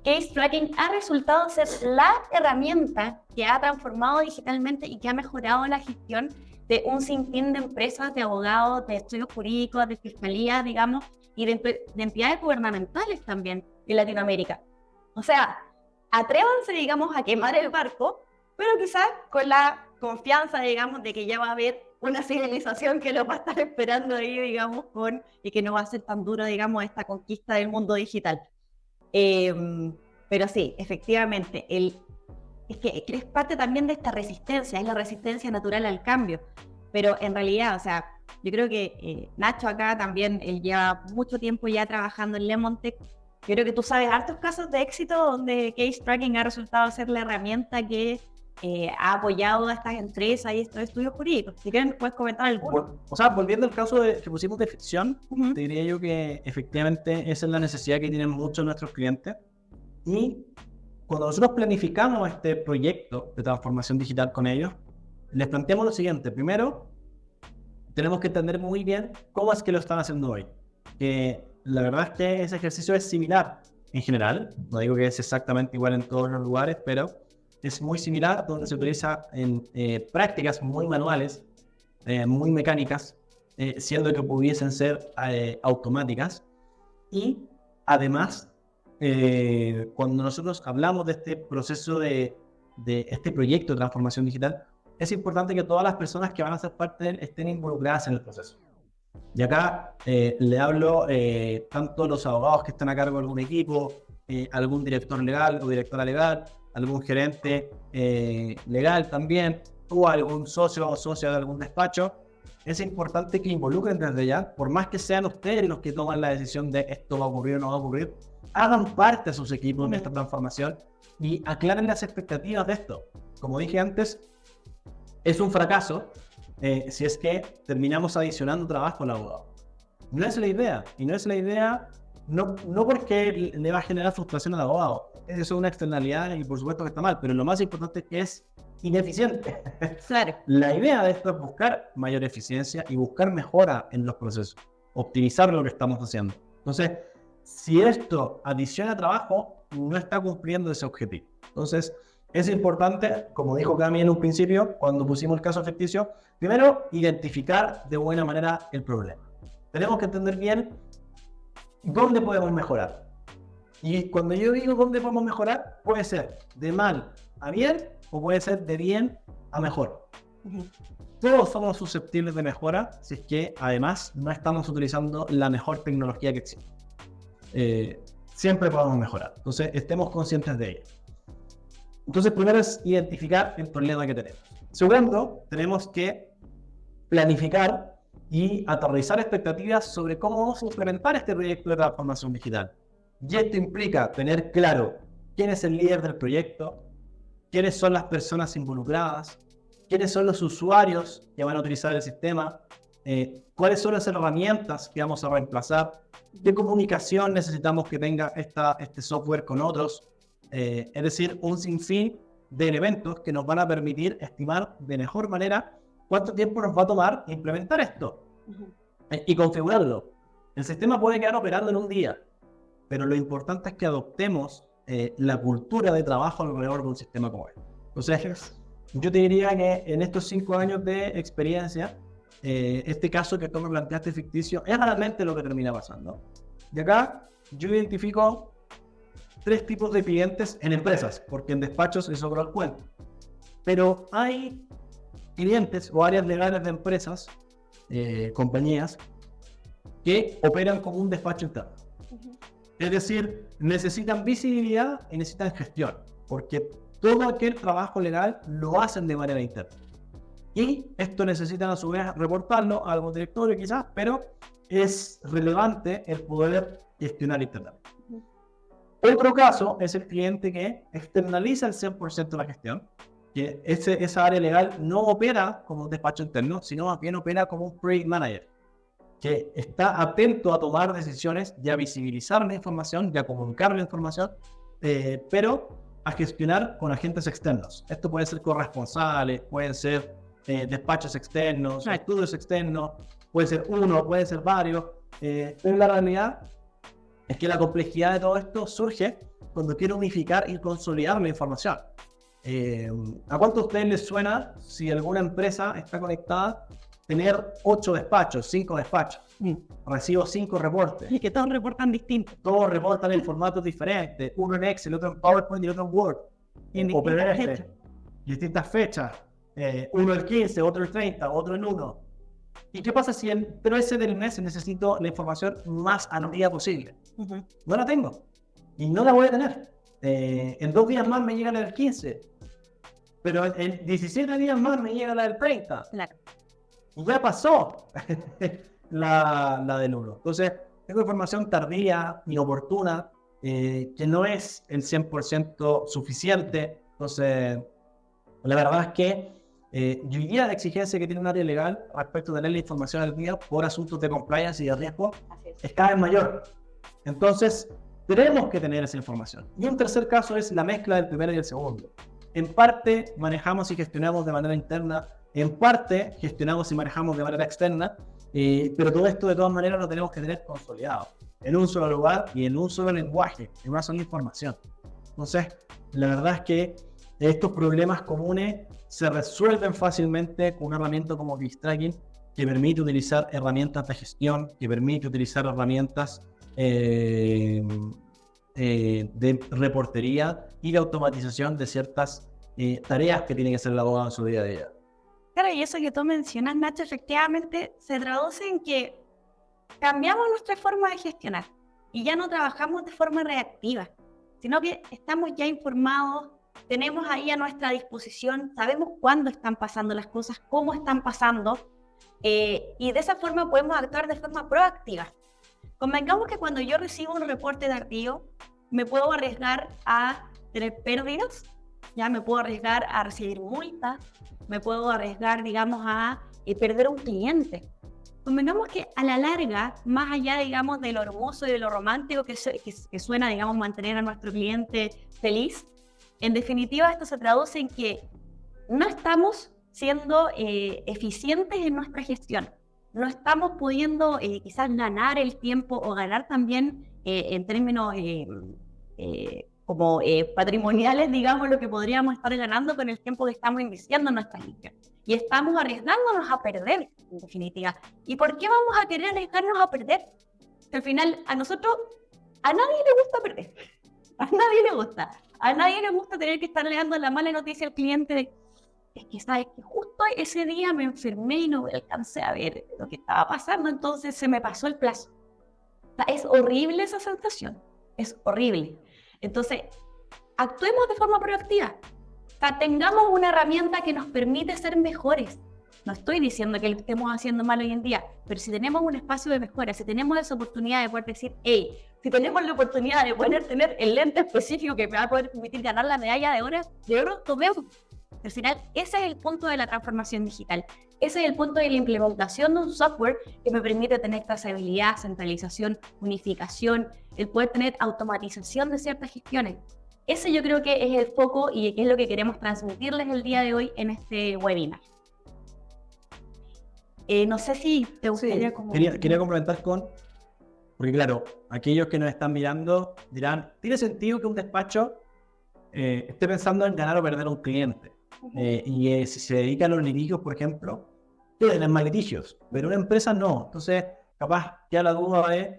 Case Tracking ha resultado ser la herramienta que ha transformado digitalmente y que ha mejorado la gestión de un sinfín de empresas, de abogados, de estudios jurídicos, de fiscalía, digamos, y de entidades gubernamentales también en Latinoamérica. O sea, atrévanse, digamos, a quemar el barco, pero quizás con la confianza, digamos, de que ya va a haber una civilización que lo va a estar esperando ahí, digamos, y que no va a ser tan dura, digamos, esta conquista del mundo digital. Pero sí, efectivamente, es que es parte también de esta resistencia, es la resistencia natural al cambio. Pero en realidad, o sea, yo creo que Nacho acá también, él lleva mucho tiempo ya trabajando en LemonTech. Yo creo que tú sabes hartos casos de éxito donde Case Tracking ha resultado ser la herramienta que ha apoyado a estas empresas y estos estudios jurídicos. Si quieren, puedes comentar alguno. O sea, volviendo al caso que pusimos de ficción, te diría yo que efectivamente esa es la necesidad que tienen muchos de nuestros clientes. Y cuando nosotros planificamos este proyecto de transformación digital con ellos, les planteamos lo siguiente. Primero, tenemos que entender muy bien cómo es que lo están haciendo hoy. La verdad es que ese ejercicio es similar en general. No digo que es exactamente igual en todos los lugares, pero es muy similar, donde se utiliza en prácticas muy manuales, muy mecánicas, siendo que pudiesen ser automáticas. Y además, cuando nosotros hablamos de este proceso de este proyecto de transformación digital, es importante que todas las personas que van a ser parte de él estén involucradas en el proceso. Y acá le hablo tanto a los abogados que están a cargo de algún equipo, algún director legal o directora legal, algún gerente legal también, o algún socio o socia de algún despacho. Es importante que involucren desde ya, por más que sean ustedes los que toman la decisión de esto va a ocurrir o no va a ocurrir, hagan parte de sus equipos de esta transformación y aclaren las expectativas de esto. Como dije antes, es un fracaso si es que terminamos adicionando trabajo al abogado. No es la idea, y no es la idea no porque le va a generar frustración al abogado. Eso es una externalidad y por supuesto que está mal, pero lo más importante es que es ineficiente. Claro. La idea de esto es buscar mayor eficiencia y buscar mejora en los procesos, optimizar lo que estamos haciendo. Entonces, si esto adiciona trabajo, no está cumpliendo ese objetivo. Entonces, es importante, como dijo Cami en un principio, cuando pusimos el caso ficticio, primero, identificar de buena manera el problema. Tenemos que entender bien dónde podemos mejorar. Y cuando yo digo dónde podemos mejorar, puede ser de mal a bien o puede ser de bien a mejor. Todos somos susceptibles de mejora si es que además no estamos utilizando la mejor tecnología que existe. Siempre podemos mejorar, entonces estemos conscientes de ello. Entonces primero es identificar el problema que tenemos. Segundo, tenemos que planificar y aterrizar expectativas sobre cómo vamos a implementar este proyecto de transformación digital. Y esto implica tener claro quién es el líder del proyecto, quiénes son las personas involucradas, quiénes son los usuarios que van a utilizar el sistema, cuáles son las herramientas que vamos a reemplazar, qué comunicación necesitamos que tenga este software con otros, es decir, un sinfín de elementos que nos van a permitir estimar de mejor manera cuánto tiempo nos va a tomar implementar esto y configurarlo. El sistema puede quedar operando en un día, pero lo importante es que adoptemos la cultura de trabajo alrededor de un sistema como este. Entonces, yo te diría que en estos 5 años de experiencia, este caso que tú me planteaste ficticio es realmente lo que termina pasando. Y acá yo identifico 3 tipos de clientes en empresas, porque en despachos es otro el cuento. Pero hay clientes o áreas legales de empresas, compañías, que operan como un despacho interno. Es decir, necesitan visibilidad y necesitan gestión, porque todo aquel trabajo legal lo hacen de manera interna. Y esto necesitan a su vez reportarlo a algún directorio quizás, pero es relevante el poder gestionar internamente. Otro caso es el cliente que externaliza el 100% de la gestión, que esa área legal no opera como un despacho interno, sino más bien opera como un project manager, que está atento a tomar decisiones y a visibilizar la información y a comunicar la información, pero a gestionar con agentes externos. Esto puede ser corresponsales, pueden ser despachos externos, estudios externos, puede ser uno, puede ser varios. Pero la realidad es que la complejidad de todo esto surge cuando quiere unificar y consolidar la información. ¿A cuánto a ustedes les suena si alguna empresa está conectada tener 8 despachos, 5 despachos? Recibo 5 reportes. Y que todos reportan distintos. Todos reportan en formatos diferentes. Uno en Excel, otro en PowerPoint y otro en Word. Y en distintas fechas. Uno el 15, otro el 30, otro en 1. ¿Y qué pasa si el 13 del mes necesito la información más al día posible? No la tengo. Y no la voy a tener. En 2 días más me llega la del 15. Pero en 17 días más me llega la del 30. Claro. Y ya pasó la del 1. Entonces, tengo información tardía, inoportuna, que no es el 100% suficiente. Entonces, la verdad es que yo diría la exigencia que tiene un área legal respecto de tener la información al día por asuntos de compliance y de riesgo es cada vez mayor. Entonces, tenemos que tener esa información. Y un tercer caso es la mezcla del primero y el segundo. En parte manejamos y gestionamos de manera interna, en parte gestionamos y manejamos de manera externa, pero todo esto de todas maneras lo tenemos que tener consolidado en un solo lugar y en un solo lenguaje, en una sola información. Entonces, la verdad es que estos problemas comunes se resuelven fácilmente con una herramienta como BizTracking, que permite utilizar herramientas de gestión, que permite utilizar herramientas de reportería y de automatización de ciertas tareas que tiene que hacer el abogado en su día a día. Claro, y eso que tú mencionas, Nacho, efectivamente se traduce en que cambiamos nuestra forma de gestionar y ya no trabajamos de forma reactiva, sino que estamos ya informados, tenemos ahí a nuestra disposición, sabemos cuándo están pasando las cosas, cómo están pasando, y de esa forma podemos actuar de forma proactiva. Convengamos que cuando yo recibo un reporte tardío, me puedo arriesgar a tener pérdidas, ya me puedo arriesgar a recibir multas, me puedo arriesgar, digamos, a perder un cliente. Convengamos que a la larga, más allá, digamos, de lo hermoso y de lo romántico que suena, digamos, mantener a nuestro cliente feliz, en definitiva esto se traduce en que no estamos siendo eficientes en nuestra gestión. No estamos pudiendo quizás ganar el tiempo o ganar también en términos patrimoniales, digamos, lo que podríamos estar ganando con el tiempo que estamos iniciando en nuestra gestión. Y estamos arriesgándonos a perder, en definitiva. ¿Y por qué vamos a querer arriesgarnos a perder? Que al final a nadie le gusta perder. A nadie le gusta. A nadie le gusta tener que estar dando la mala noticia al cliente de es que sabes que justo ese día me enfermé y no alcancé a ver lo que estaba pasando, entonces se me pasó el plazo. O sea, es horrible esa sensación, es horrible. Entonces, actuemos de forma proactiva. O sea, tengamos una herramienta que nos permite ser mejores. No estoy diciendo que lo estemos haciendo mal hoy en día, pero si tenemos un espacio de mejora, si tenemos esa oportunidad de poder decir, hey, si tenemos la oportunidad de poder tener el lente específico que me va a poder permitir ganar la medalla de oro, tomemos. Al final, ese es el punto de la transformación digital. Ese es el punto de la implementación de un software que me permite tener trazabilidad, centralización, unificación, el poder tener automatización de ciertas gestiones. Ese yo creo que es el foco y es lo que queremos transmitirles el día de hoy en este webinar. No sé si te gustaría... Sí, quería complementar porque claro, aquellos que nos están mirando dirán, ¿tiene sentido que un despacho esté pensando en ganar o perder a un cliente? Si se dedican a los litigios, por ejemplo, tienen más litigios, pero una empresa no. Entonces, capaz ya la duda es,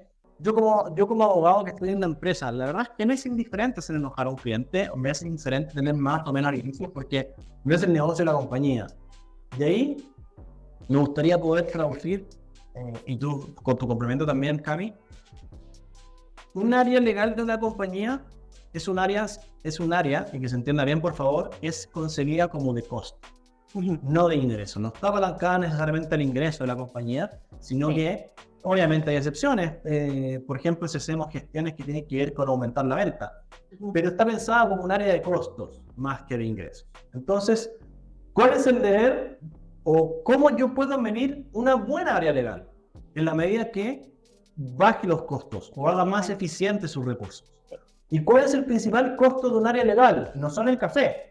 yo como abogado que estoy en una empresa, la verdad es que no es indiferente hacer enojar a un cliente, o me es indiferente tener más o menos litigios, porque no es el negocio de la compañía. De ahí, me gustaría poder traducir, y tú con tu complemento también, Cami, un área legal de una compañía es un área, y que se entienda bien, por favor, es concebida como de costo, no de ingreso. No está apalancada necesariamente el ingreso de la compañía, sino que obviamente hay excepciones. Por ejemplo, si hacemos gestiones que tienen que ver con aumentar la venta, pero está pensada como un área de costos más que de ingresos. Entonces, ¿cuál es el deber o cómo yo puedo medir una buena área legal? En la medida que baje los costos o haga más eficientes sus recursos. ¿Y cuál es el principal costo de un área legal? No son el café.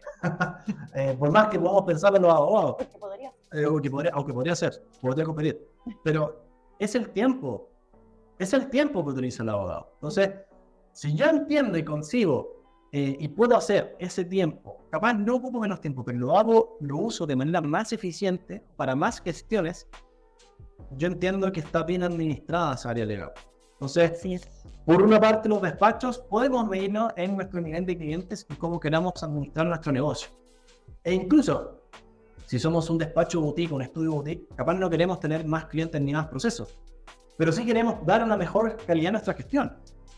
Por más que podamos pensar en los abogados. Aunque podría ser, podría competir. Pero es el tiempo. Es el tiempo que utiliza el abogado. Entonces, si yo entiendo y concibo y puedo hacer ese tiempo, capaz no ocupo menos tiempo, pero lo uso de manera más eficiente para más gestiones, yo entiendo que está bien administrada esa área legal. Entonces, sí, por una parte, los despachos podemos medirnos en nuestro nivel de clientes y cómo queramos administrar nuestro negocio. E incluso, si somos un despacho boutique, un estudio boutique, capaz no queremos tener más clientes ni más procesos, pero sí queremos dar una mejor calidad a nuestra gestión,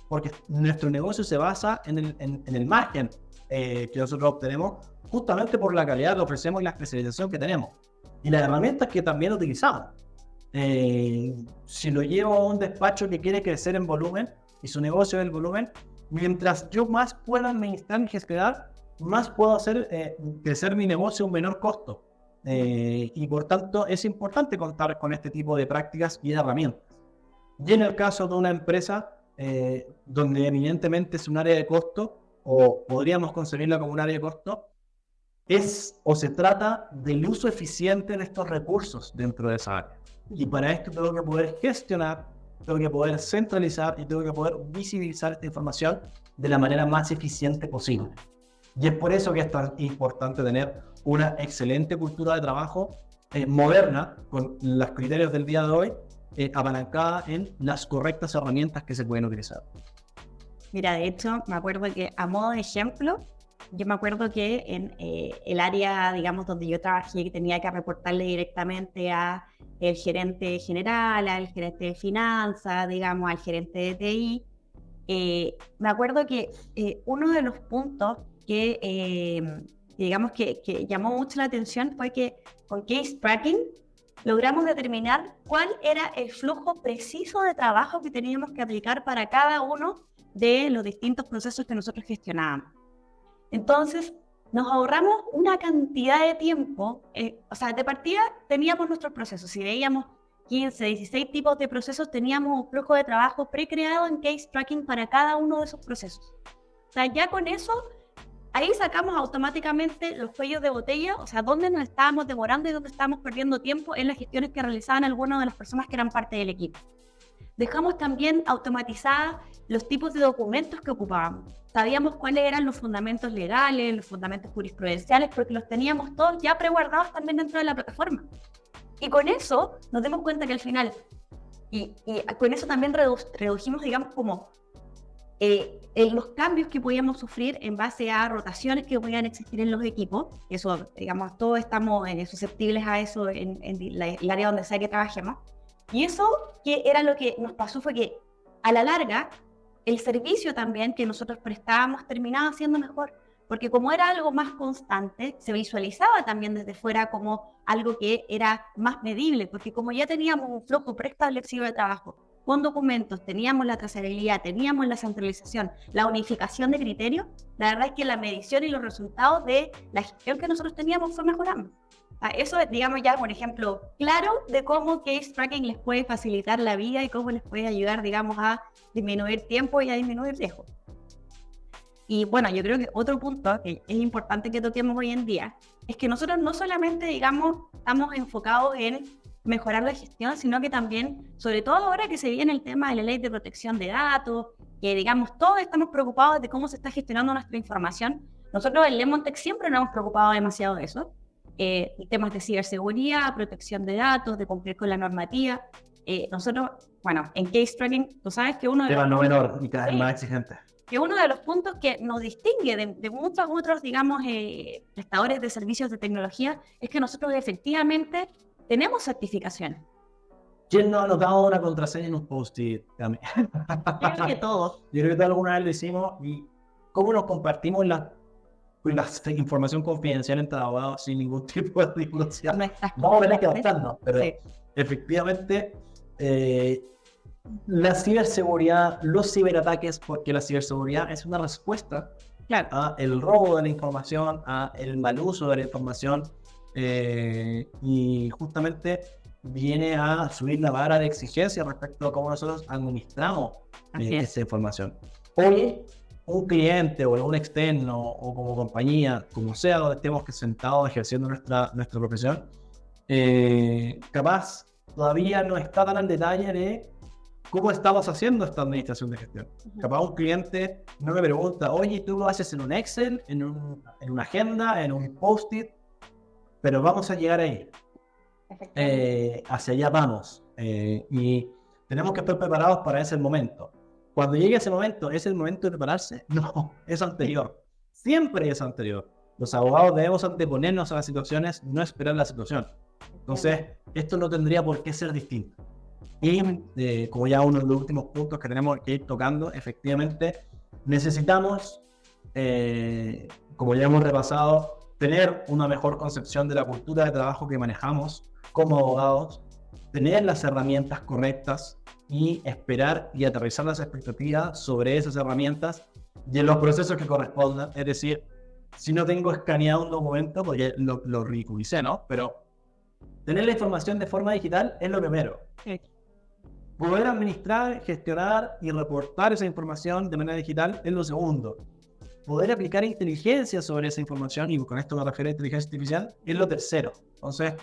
porque nuestro negocio se basa en el margen que nosotros obtenemos justamente por la calidad que ofrecemos y la especialización que tenemos y las herramientas que también utilizamos. Si lo llevo a un despacho que quiere crecer en volumen y su negocio es el volumen, mientras yo más pueda administrar y gestionar, más puedo hacer crecer mi negocio a un menor costo. Y por tanto es importante contar con este tipo de prácticas y de herramientas. Y en el caso de una empresa donde evidentemente es un área de costo, o podríamos concebirla como un área de costo, se trata del uso eficiente de estos recursos dentro de esa área. Y para esto tengo que poder gestionar, tengo que poder centralizar y tengo que poder visibilizar esta información de la manera más eficiente posible. Y es por eso que es tan importante tener una excelente cultura de trabajo moderna, con los criterios del día de hoy, apalancada en las correctas herramientas que se pueden utilizar. Mira, de hecho, me acuerdo que a modo de ejemplo, yo me acuerdo que en el área, digamos, donde yo trabajé, que tenía que reportarle directamente a el gerente general, al gerente de finanzas, digamos, al gerente de TI, me acuerdo que uno de los puntos que, digamos, que llamó mucho la atención fue que con case tracking logramos determinar cuál era el flujo preciso de trabajo que teníamos que aplicar para cada uno de los distintos procesos que nosotros gestionábamos. Entonces, nos ahorramos una cantidad de tiempo, o sea, de partida teníamos nuestros procesos, si veíamos 15, 16 tipos de procesos, teníamos un flujo de trabajo precreado en case tracking para cada uno de esos procesos. O sea, ya con eso, ahí sacamos automáticamente los cuellos de botella, o sea, dónde nos estábamos demorando y dónde estábamos perdiendo tiempo en las gestiones que realizaban algunas de las personas que eran parte del equipo. Dejamos también automatizadas los tipos de documentos que ocupábamos. Sabíamos cuáles eran los fundamentos legales, los fundamentos jurisprudenciales, porque los teníamos todos ya preguardados también dentro de la plataforma. Y con eso nos dimos cuenta que al final, y con eso también redujimos, digamos, como los cambios que podíamos sufrir en base a rotaciones que podían existir en los equipos. Eso, digamos, todos estamos susceptibles a eso en el área donde sea que trabajemos. Y eso que era lo que nos pasó fue que a la larga el servicio también que nosotros prestábamos terminaba siendo mejor, porque como era algo más constante, se visualizaba también desde fuera como algo que era más medible, porque como ya teníamos un flujo preestablecido de trabajo, con documentos, teníamos la trazabilidad, teníamos la centralización, la unificación de criterios, la verdad es que la medición y los resultados de la gestión que nosotros teníamos fue mejorando. Eso es, digamos, ya un ejemplo claro de cómo Case Tracking les puede facilitar la vida y cómo les puede ayudar, digamos, a disminuir tiempo y a disminuir riesgo. Y bueno, yo creo que otro punto que es importante que toquemos hoy en día es que nosotros no solamente, digamos, estamos enfocados en mejorar la gestión, sino que también, sobre todo ahora que se viene el tema de la ley de protección de datos, que digamos, todos estamos preocupados de cómo se está gestionando nuestra información. Nosotros en Lemontech siempre nos hemos preocupado demasiado de eso. Temas de ciberseguridad, protección de datos, de cumplir con la normativa. Nosotros, bueno, en Case Tracking, tú sabes que uno de Tema no menor y cada vez más exigente. Que uno de los puntos que nos distingue de muchos otros, digamos, prestadores de servicios de tecnología es que nosotros efectivamente tenemos certificación. ¿Quién no ha anotado una contraseña en un post-it? Yo creo que todos. Yo creo que alguna vez lo hicimos. ¿Y cómo nos compartimos la información confidencial entre abogados sin ningún tipo de rigurosidad? Vamos a tener que adaptarnos, pero sí. Efectivamente la ciberseguridad, los ciberataques, porque la ciberseguridad es una respuesta a el robo de la información, a el mal uso de la información, y justamente viene a subir la vara de exigencia respecto a cómo nosotros administramos esa información. Hoy, un cliente o un externo o como compañía, como sea donde estemos sentados ejerciendo nuestra profesión, capaz todavía no está tan al detalle de cómo estamos haciendo esta administración de gestión. Capaz un cliente no me pregunta, oye, tú lo haces en un Excel, en una agenda, en un post-it, pero vamos a llegar ahí. Hacia allá vamos. Y tenemos que estar preparados para ese momento. Cuando llegue ese momento, ¿es el momento de prepararse? No, es anterior. Siempre es anterior. Los abogados debemos anteponernos a las situaciones, no esperar la situación. Entonces, esto no tendría por qué ser distinto. Y como ya uno de los últimos puntos que tenemos que ir tocando, efectivamente, necesitamos, como ya hemos repasado, tener una mejor concepción de la cultura de trabajo que manejamos como abogados, tener las herramientas correctas y esperar y aterrizar las expectativas sobre esas herramientas y en los procesos que correspondan. Es decir, si no tengo escaneado un documento, porque lo ridiculicé, ¿no? Pero tener la información de forma digital es lo primero. Sí. Poder administrar, gestionar y reportar esa información de manera digital es lo segundo. Poder aplicar inteligencia sobre esa información, y con esto me refiero a inteligencia artificial, es lo tercero. Entonces,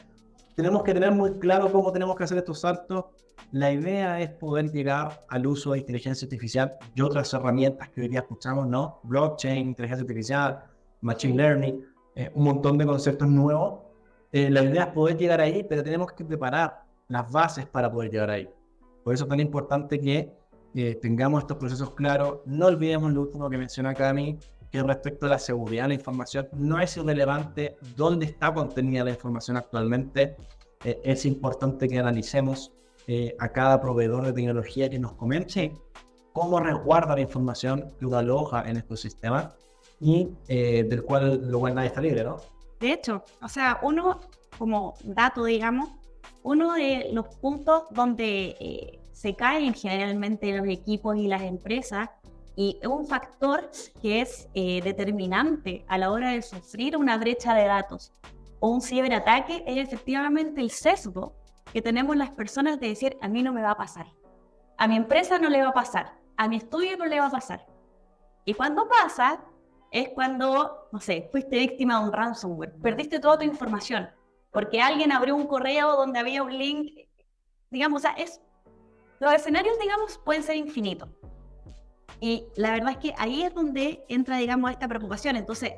tenemos que tener muy claro cómo tenemos que hacer estos saltos. La idea es poder llegar al uso de inteligencia artificial y otras herramientas que hoy día escuchamos, ¿no? Blockchain, inteligencia artificial, machine learning, un montón de conceptos nuevos. La idea es poder llegar ahí, pero tenemos que preparar las bases para poder llegar ahí. Por eso es tan importante que tengamos estos procesos claros. No olvidemos lo último que menciona Cami, que respecto a la seguridad de la información, no es irrelevante dónde está contenida la información actualmente. Es importante que analicemos a cada proveedor de tecnología que nos comente cómo resguarda la información que uno aloja en estos sistemas y del cual nadie está libre, ¿no? De hecho, o sea, uno, como dato, digamos, uno de los puntos donde se caen generalmente los equipos y las empresas, y es un factor que es determinante a la hora de sufrir una brecha de datos o un ciberataque, es efectivamente el sesgo que tenemos las personas de decir, a mí no me va a pasar, a mi empresa no le va a pasar, a mi estudio no le va a pasar. Y cuando pasa, es cuando, no sé, fuiste víctima de un ransomware, perdiste toda tu información, porque alguien abrió un correo donde había un link, digamos, o sea, los escenarios, digamos, pueden ser infinitos. Y la verdad es que ahí es donde entra, digamos, esta preocupación. Entonces,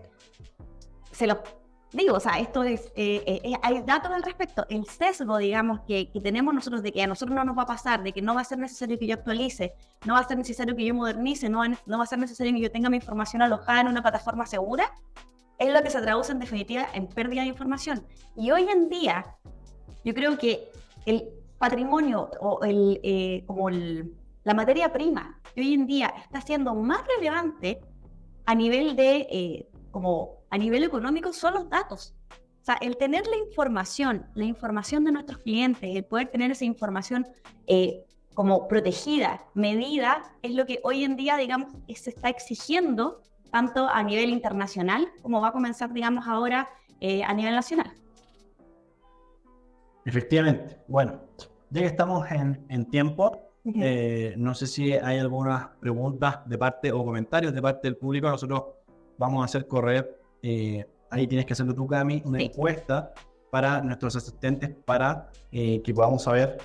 digo, o sea, esto es, hay datos al respecto. El sesgo, digamos, que tenemos nosotros de que a nosotros no nos va a pasar, de que no va a ser necesario que yo actualice, no va a ser necesario que yo modernice, no va a ser necesario que yo tenga mi información alojada en una plataforma segura, es lo que se traduce en definitiva en pérdida de información. Y hoy en día, yo creo que el patrimonio o la materia prima que hoy en día está siendo más relevante a nivel de, a nivel económico son los datos. O sea, el tener la información de nuestros clientes, el poder tener esa información como protegida, medida, es lo que hoy en día, digamos, se está exigiendo tanto a nivel internacional como va a comenzar, digamos, ahora a nivel nacional. Efectivamente. Bueno, ya que estamos en tiempo, no sé si hay algunas preguntas de parte o comentarios de parte del público. Nosotros vamos a hacer correr, ahí tienes que hacerlo tú, Cami, una encuesta para nuestros asistentes para que podamos saber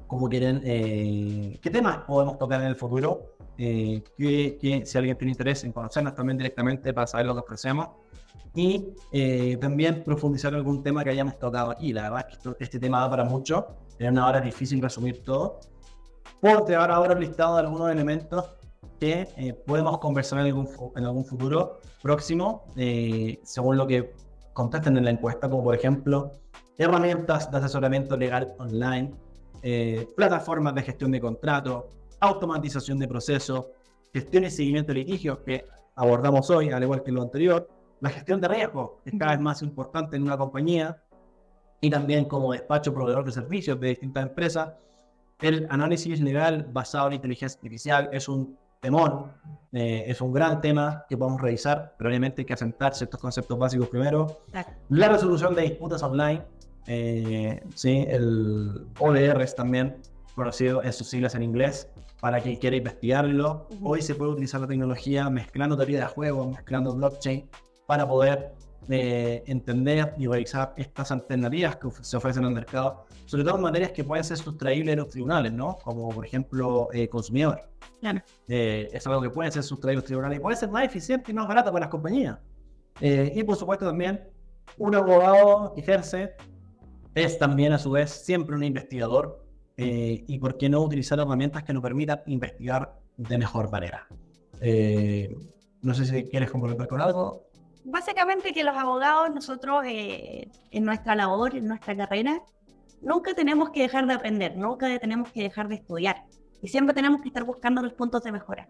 cómo quieren, qué temas podemos tocar en el futuro, que si alguien tiene interés en conocernos también directamente para saber lo que ofrecemos y también profundizar en algún tema que hayamos tocado aquí. La verdad es que este tema da para mucho, en una hora es difícil resumir todo. Puedo llevar ahora un listado de algunos elementos que podemos conversar en algún futuro próximo, según lo que contesten en la encuesta, como por ejemplo herramientas de asesoramiento legal online, plataformas de gestión de contratos, automatización de procesos, gestión y seguimiento de litigios que abordamos hoy, al igual que lo anterior, la gestión de riesgo, que es cada vez más importante en una compañía, y también como despacho proveedor de servicios de distintas empresas. El análisis legal basado en inteligencia artificial es un temón, es un gran tema que podemos revisar, pero obviamente hay que asentar ciertos conceptos básicos primero. Claro. La resolución de disputas online, sí, el ODRs también, conocido en sus siglas en inglés, para quien quiera investigarlo. Hoy se puede utilizar la tecnología mezclando teoría de juegos, mezclando blockchain, para poder entender y revisar estas alternativas que se ofrecen al mercado, sobre todo en materias que pueden ser sustraíbles de los tribunales, ¿no? Como por ejemplo consumidor. Claro. Es algo que puede ser sustraíble de los tribunales y puede ser más eficiente y más barato para las compañías. Y por supuesto también un abogado que ejerce es también a su vez siempre un investigador, y por qué no utilizar herramientas que nos permitan investigar de mejor manera. No sé si quieres complementar con algo. Básicamente que los abogados, nosotros en nuestra labor, en nuestra carrera, nunca tenemos que dejar de aprender, nunca tenemos que dejar de estudiar y siempre tenemos que estar buscando los puntos de mejora.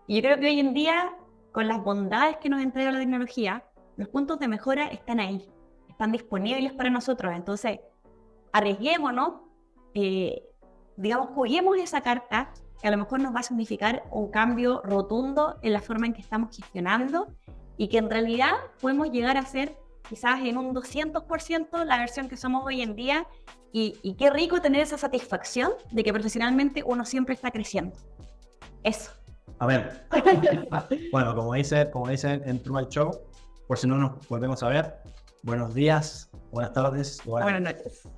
Y yo creo que hoy en día, con las bondades que nos entrega la tecnología, los puntos de mejora están ahí, están disponibles para nosotros. Entonces, arriesguémonos, digamos, juguemos esa carta que a lo mejor nos va a significar un cambio rotundo en la forma en que estamos gestionando y que en realidad podemos llegar a ser quizás en un 200% la versión que somos hoy en día y qué rico tener esa satisfacción de que profesionalmente uno siempre está creciendo. Eso. A ver, bueno, como dicen en Truman Show, por si no nos volvemos a ver, buenos días, buenas tardes, buenas noches.